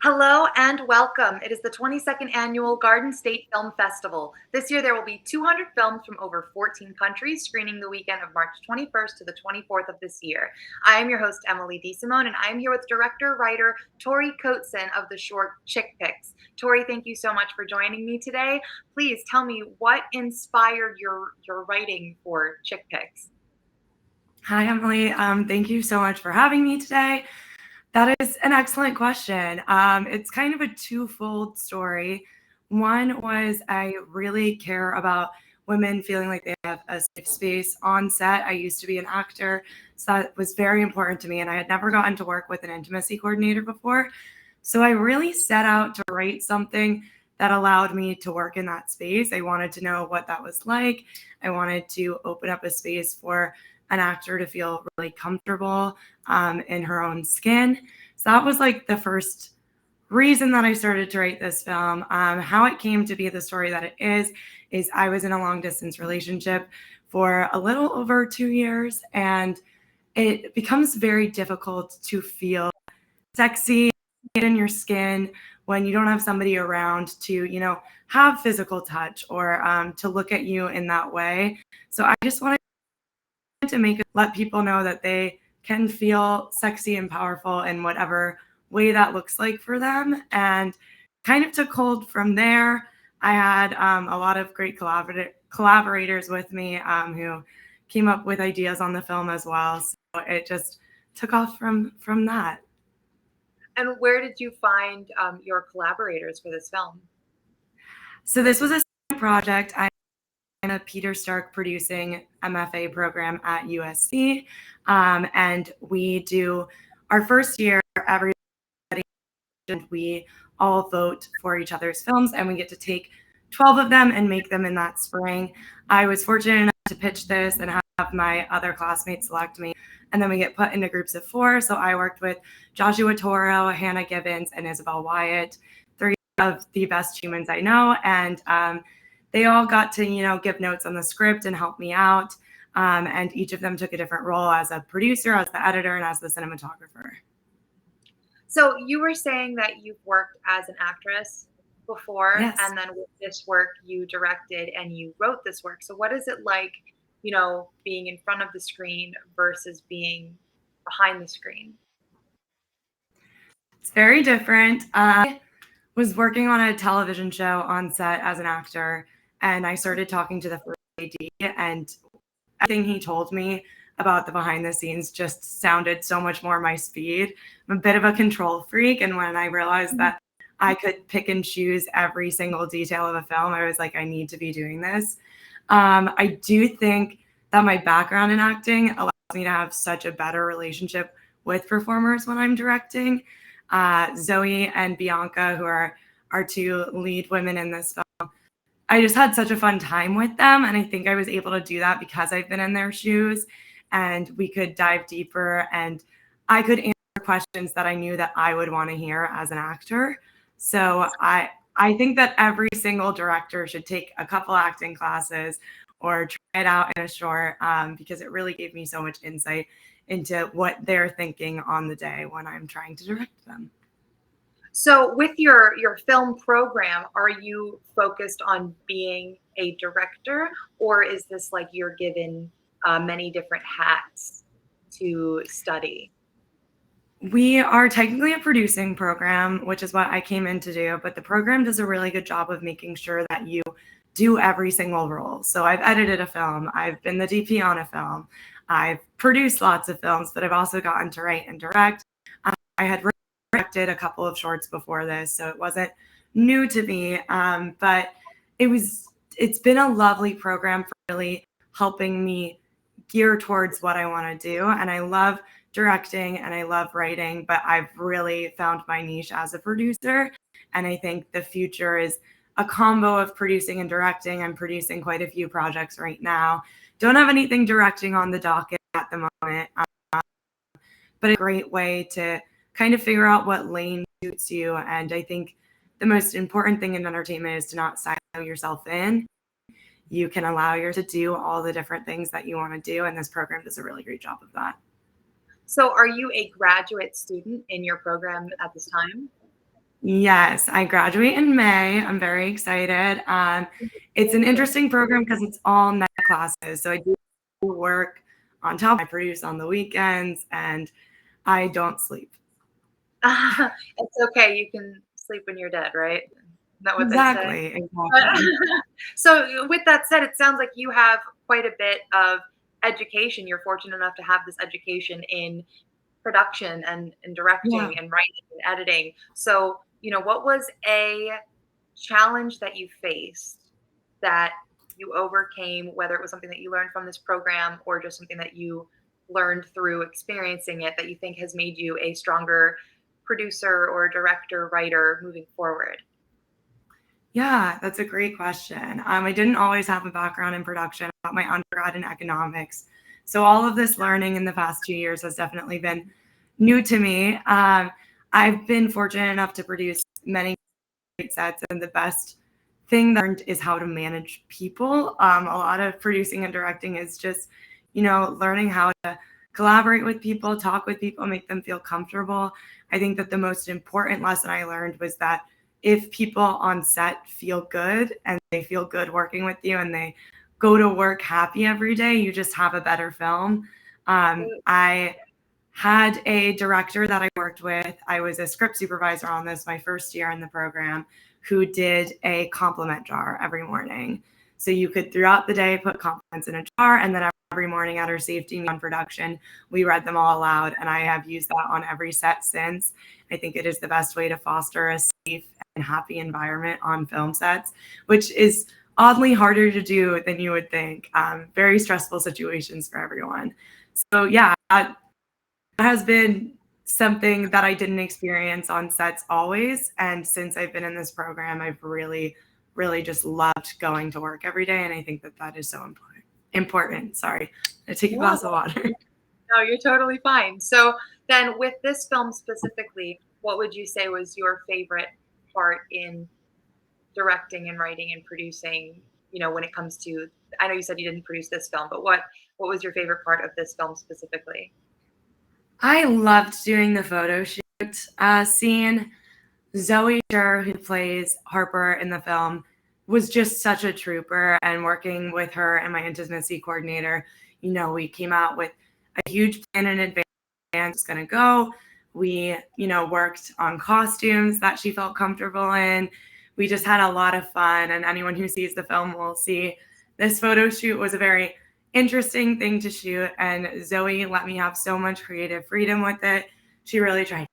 Hello and welcome. It is the 22nd annual Garden State Film Festival. This year there will be 200 films from over 14 countries screening the weekend of March 21st to the 24th of this year. I am your host, Emily DeSimone, and I am here with director-writer Tori Coatson of the short Pics. Tori, thank you so much for joining me today. Please tell me what inspired your writing for Pics. Hi, Emily. Thank you so much for having me today. That is an excellent question. It's kind of a twofold story. One was I really care about women feeling like they have a safe space on set. I used to be an actor, so that was very important to me, and I had never gotten to work with an intimacy coordinator before. So I really set out to write something that allowed me to work in that space. I wanted to know what that was like. I wanted to open up a space for an actor to feel really comfortable in her own skin. So that was like the first reason that I started to write this film. How it came to be the story that it is I was in a long distance relationship for a little over 2 years, and it becomes very difficult to feel sexy in your skin when you don't have somebody around to, have physical touch or to look at you in that way. So I just wanted to let people know that they can feel sexy and powerful in whatever way that looks like for them, and kind of took hold from there. I had a lot of great collaborators with me who came up with ideas on the film as well. So it just took off from that. And where did you find your collaborators for this film? So this was a project. I'm a Peter Stark producing MFA program at USC, and we do our first year every. We all vote for each other's films, and we get to take 12 of them and make them in that spring. I was fortunate enough to pitch this and have my other classmates select me, and then we get put into groups of 4. So I worked with Joshua Toro, Hannah Gibbons, and Isabel Wyatt, 3 of the best humans I know, and they all got to, give notes on the script and help me out. And each of them took a different role as a producer, as the editor, and as the cinematographer. So you were saying that you've worked as an actress before, Yes. and then with this work you directed and you wrote this work. So what is it like, being in front of the screen versus being behind the screen? It's very different. I was working on a television show on set as an actor, and I started talking to the first AD, and everything he told me about the behind the scenes just sounded so much more my speed. I'm a bit of a control freak, and when I realized that I could pick and choose every single detail of a film, I was like, I need to be doing this. I do think that my background in acting allows me to have such a better relationship with performers when I'm directing. Zoe and Bianca, who are our 2 lead women in this film, I just had such a fun time with them, and I think I was able to do that because I've been in their shoes, and we could dive deeper, and I could answer questions that I knew that I would want to hear as an actor. So I think that every single director should take a couple acting classes or try it out in a short, because it really gave me so much insight into what they're thinking on the day when I'm trying to direct them. So with your film program, are you focused on being a director, or is this like you're given many different hats to study? We are technically a producing program, which is what I came in to do, but the program does a really good job of making sure that you do every single role. So I've edited a film, I've been the DP on a film, I've produced lots of films, but I've also gotten to write and direct. I had directed a couple of shorts before this, so it wasn't new to me, but it's been a lovely program for really helping me gear towards what I want to do, and I love directing and I love writing, but I've really found my niche as a producer. And I think the future is a combo of producing and directing. I'm producing quite a few projects right now. Don't have anything directing on the docket at the moment, but a great way to kind of figure out what lane suits you. And I think the most important thing in entertainment is to not silo yourself in. You can allow yourself to do all the different things that you want to do, and this program does a really great job of that. So are you a graduate student in your program at this time? Yes, I graduate in May. I'm very excited. It's an interesting program because it's all night classes. So I do work on top. I produce on the weekends, and I don't sleep. It's okay. You can sleep when you're dead, right? Isn't that what they say? Exactly, But exactly. so with that said, it sounds like you have quite a bit of education. You're fortunate enough to have this education in production and Yeah. directing and writing and editing. So, what was a challenge that you faced that you overcame, whether it was something that you learned from this program or just something that you learned through experiencing it that you think has made you a stronger producer or director, writer moving forward? Yeah, that's a great question. I didn't always have a background in production. I got my undergrad in economics. So all of this learning in the past 2 years has definitely been new to me. I've been fortunate enough to produce many great sets, and the best thing that I learned is how to manage people. A lot of producing and directing is just, learning how to collaborate with people, talk with people, make them feel comfortable. I think that the most important lesson I learned was that if people on set feel good and they feel good working with you and they go to work happy every day, you just have a better film. I had a director that I worked with. I was a script supervisor on this my first year in the program, who did a compliment jar every morning. So you could throughout the day put compliments in a jar, and then every morning at our safety meeting on production, we read them all aloud. And I have used that on every set since. I think it is the best way to foster a safe and happy environment on film sets, which is oddly harder to do than you would think. Very stressful situations for everyone. So yeah, has been something that I didn't experience on sets always. And since I've been in this program, I've really, really just loved going to work every day. And I think that that is so important. Important. Sorry, I take a No, glass of water. no, you're totally fine. So then, with this film specifically, what would you say was your favorite part in directing and writing and producing? When it comes to, I know you said you didn't produce this film, but what was your favorite part of this film specifically? I loved doing the photo shoot scene. Zoe Sher, who plays Harper in the film, was just such a trooper. And working with her and my intimacy coordinator, we came out with a huge plan in advance. It's going to go. We, worked on costumes that she felt comfortable in. We just had a lot of fun. And anyone who sees the film will see this photo shoot was a very interesting thing to shoot. And Zoe let me have so much creative freedom with it. She really tried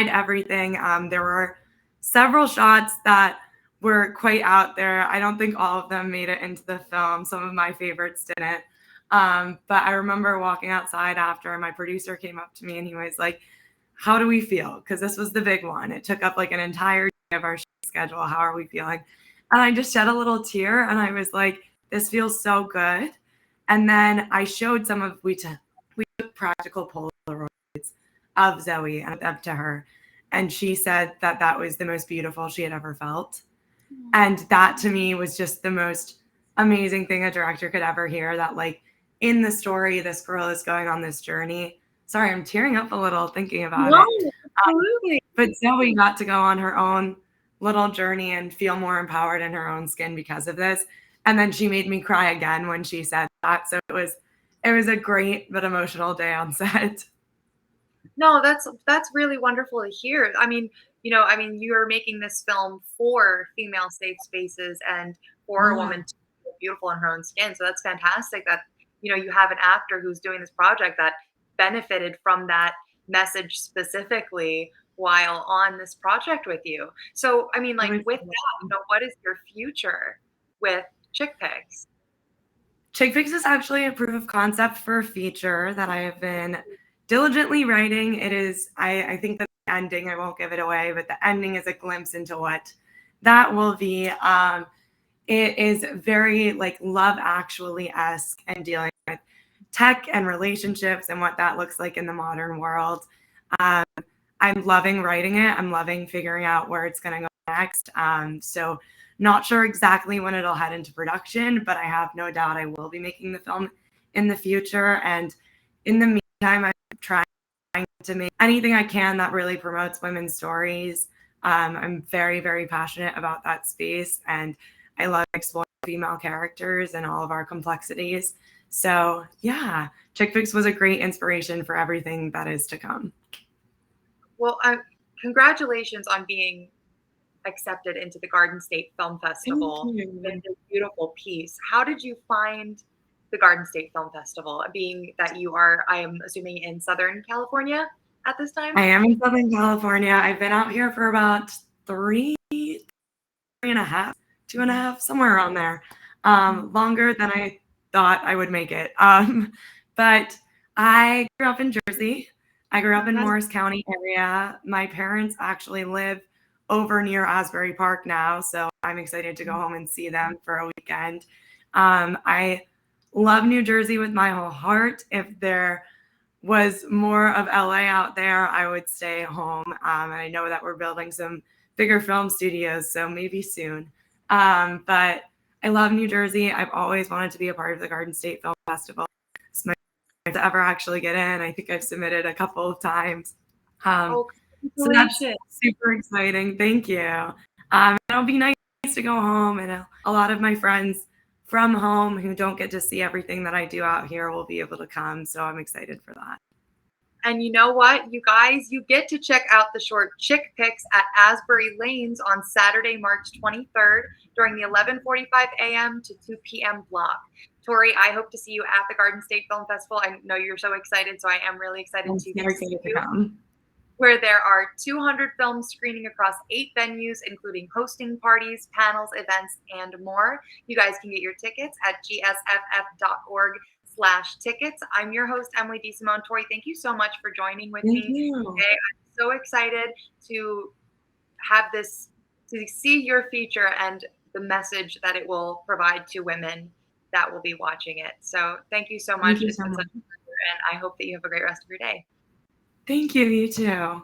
everything. There were several shots that were quite out there. I don't think all of them made it into the film. Some of my favorites didn't. But I remember walking outside after, and my producer came up to me and he was like, "How do we feel?" Because this was the big one. It took up like an entire day of our schedule. How are we feeling? And I just shed a little tear and I was like, "This feels so good." And then I showed we took practical Polaroids of Zoe and up to her. And she said that that was the most beautiful she had ever felt. And that to me was just the most amazing thing a director could ever hear, that like in the story, this girl is going on this journey. Sorry, I'm tearing up a little thinking about No, it. absolutely. But Zoe got to go on her own little journey and feel more empowered in her own skin because of this. And then she made me cry again when she said that. So it was a great but emotional day on set. No, that's really wonderful to hear. I mean, you're making this film for female safe spaces and for a Yeah, woman to feel beautiful in her own skin. So that's fantastic that you have an actor who's doing this project that benefited from that message specifically while on this project with you. So, I mean, it like was with that, what is your future with Chick Pics? Chick Fix is actually a proof of concept for a feature that I have been diligently writing. I think that the ending, I won't give it away, but the ending is a glimpse into what that will be. It is very like Love Actually esque and dealing with tech and relationships and what that looks like in the modern world. Um, I'm loving writing it. I'm loving figuring out where it's going to go next. So, not sure exactly when it'll head into production, but I have no doubt I will be making the film in the future. And in the meantime, I'm trying to make anything I can that really promotes women's stories, I'm very, very passionate about that space, and I love exploring female characters and all of our complexities. So, yeah, Chick Fix was a great inspiration for everything that is to come. Well, congratulations on being accepted into the Garden State Film Thank Festival with you. this beautiful piece. How did you find the Garden State Film Festival, being that you are, I am assuming, in Southern California at this time? I am in Southern California. I've been out here for about three and a half, 2.5, somewhere around there. Longer than I thought I would make it. But I grew up in Jersey. I grew up in Yes. Morris County area. My parents actually live over near Asbury Park now, so I'm excited to go home and see them for a weekend. I love New Jersey with my whole heart. If there was more of LA out there, I would stay home. And I know that we're building some bigger film studios, so maybe soon. But I love New Jersey. I've always wanted to be a part of the Garden State Film Festival. It's my dream to ever actually get in. I think I've submitted a couple of times. Um, Oh, so that's congratulations. super exciting. Thank you. It'll be nice to go home, and a lot of my friends from home who don't get to see everything that I do out here will be able to come. So I'm excited for that. And you know what, you guys, you get to check out the short Chick Pics at Asbury Lanes on Saturday, March 23rd during the 11:45 a.m. to 2 p.m. block. Tori, I hope to see you at the Garden State Film Festival. I know you're so excited, so I am really excited I'm to so see excited to you, come. where there are 200 films screening across 8 venues, including hosting parties, panels, events, and more. You guys can get your tickets at gsff.org/tickets. I'm your host, Emily DeSimone. Tori, thank you so much for joining with Thank me you. today. I'm so excited to have this, to see your feature and the message that it will provide to women that will be watching it. So thank you so Thank much. you It's so been much. such a pleasure, and I hope that you have a great rest of your day. Thank you. You too.